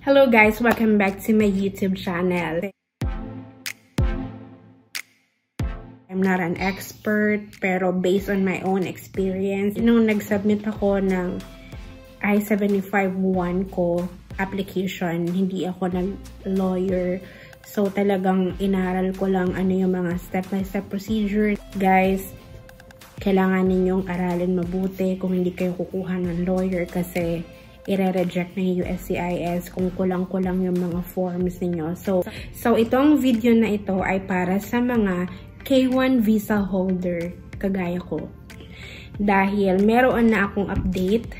Hello guys, welcome back to my YouTube channel. I'm not an expert, pero based on my own experience, nung nag-submit ako ng I-75-1 ko application, hindi ako nag-lawyer. So talagang inaral ko lang ano yung mga step-by-step procedure. Guys, kailangan ninyong aralin mabuti kung hindi kayo kukuha ng lawyer kasi i-reject ng USCIS kung kulang-kulang yung mga forms ninyo. So itong video na ito ay para sa mga K1 visa holder kagaya ko. Dahil meron na akong update.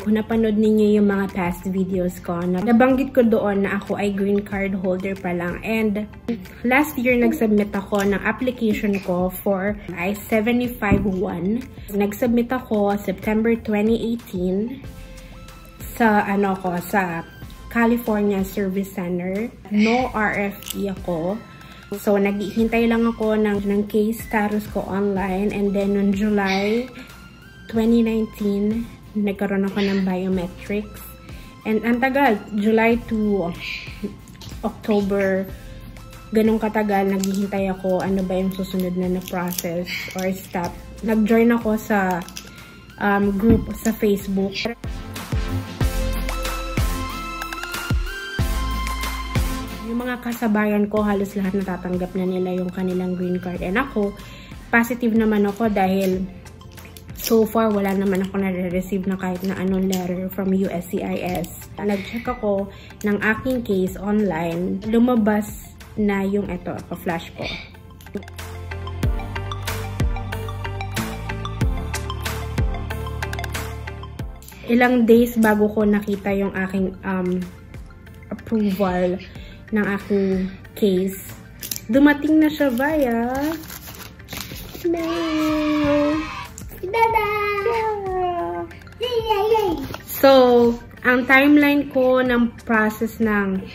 Kung napanood ninyo yung mga past videos ko, nabanggit ko doon na ako ay green card holder pa lang. And last year, nag-submit ako ng application ko for I-75-1. Nag-submit ako September 2018 sa sa California Service Center. No RFE ako. So, naghihintay lang ako ng case status ko online. And then, noong July 2019, nagkaroon ako ng biometrics. And ang tagal, July to October, ganun katagal, naghihintay ako ano ba yung susunod na process or step. Nag-join ako sa group sa Facebook. Yung mga kasabayan ko, halos lahat natatanggap na nila yung kanilang green card. And ako, positive naman ako dahil so far, wala naman ako na-receive na kahit na anong letter from USCIS. Nag-check ako ng aking case online. Lumabas na yung ito, flash ko. Ilang days bago ko nakita yung aking approval ng aking case. Dumating na siya via mail. So, ang timeline ko ng process ng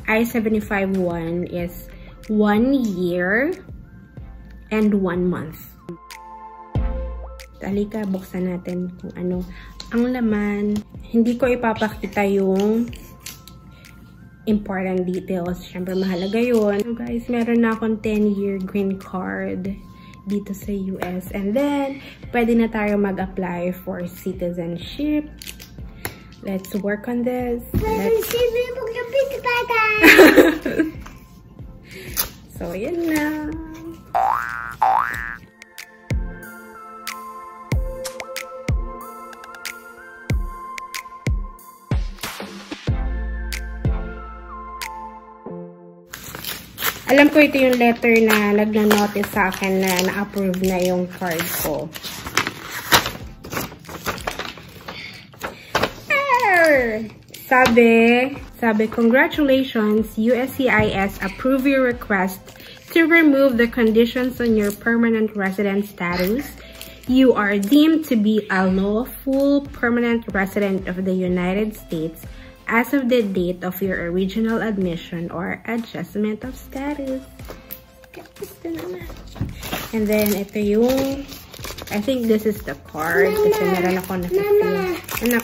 I-75-1 is 1 year and 1 month. Halika, buksan natin kung ano ang laman. Hindi ko ipapakita yung important details. Siyempre, mahalaga yun. So guys, meron na akong 10-year green card dito sa US. And then, pwede na tayo mag-apply for citizenship. Let's work on this. So, yun na. Alam ko ito yung letter na nagna-notice sa akin na na-approve na yung card ko. Sabi, congratulations, USCIS approved your request to remove the conditions on your permanent resident status. You are deemed to be a lawful permanent resident of the United States as of the date of your original admission or adjustment of status. And then, ito yung, I think this is the card. Kasi meron ako na-feel. Anak.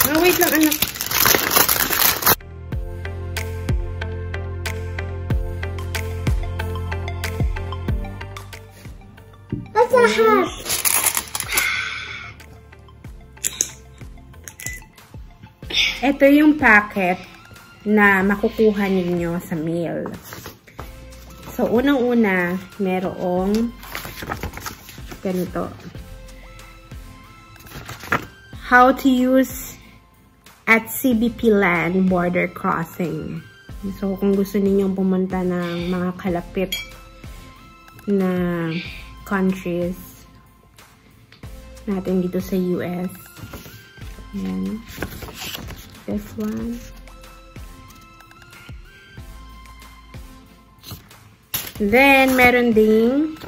Oh, wait lang, anak. What's a hat? Ito yung packet na makukuha ninyo sa mail. So, unang-una, merong ganito. How to use at CBP land border crossing. So, kung gusto ninyong pumunta ng mga kalapit na countries natin dito sa US. Ayan. This one. Then, meron ding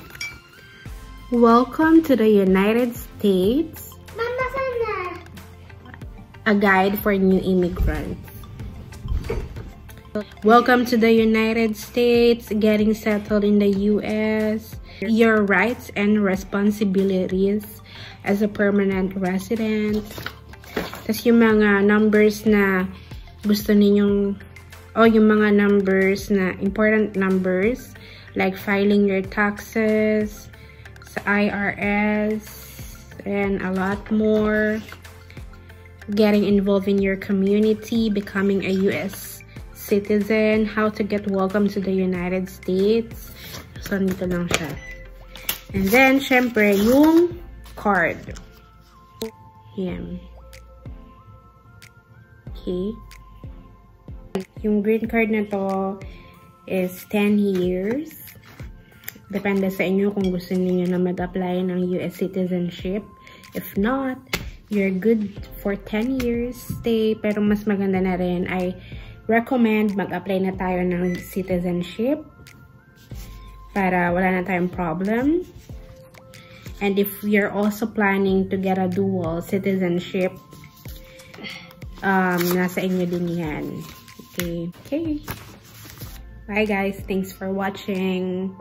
Welcome to the United States. Mama, sana. A guide for new immigrants. Welcome to the United States. Getting settled in the US. Your rights and responsibilities. as a permanent resident. Tapos yung mga numbers na gusto ninyong, yung mga numbers na important numbers, like filing your taxes sa IRS, and a lot more. Getting involved in your community, becoming a US citizen, how to get welcome to the United States. So, nito lang siya. And then, syempre, yung card. Yan. Okay. Yung green card na to is 10 years. Depende sa inyo kung gusto niyo na mag-apply ng US citizenship. If not, you're good for 10 years stay. Pero mas maganda na rin, I recommend mag-apply na tayo ng citizenship para wala na tayong problem. And if you're also planning to get a dual citizenship, nasa inyo din yan. Okay. Bye guys. Thanks for watching.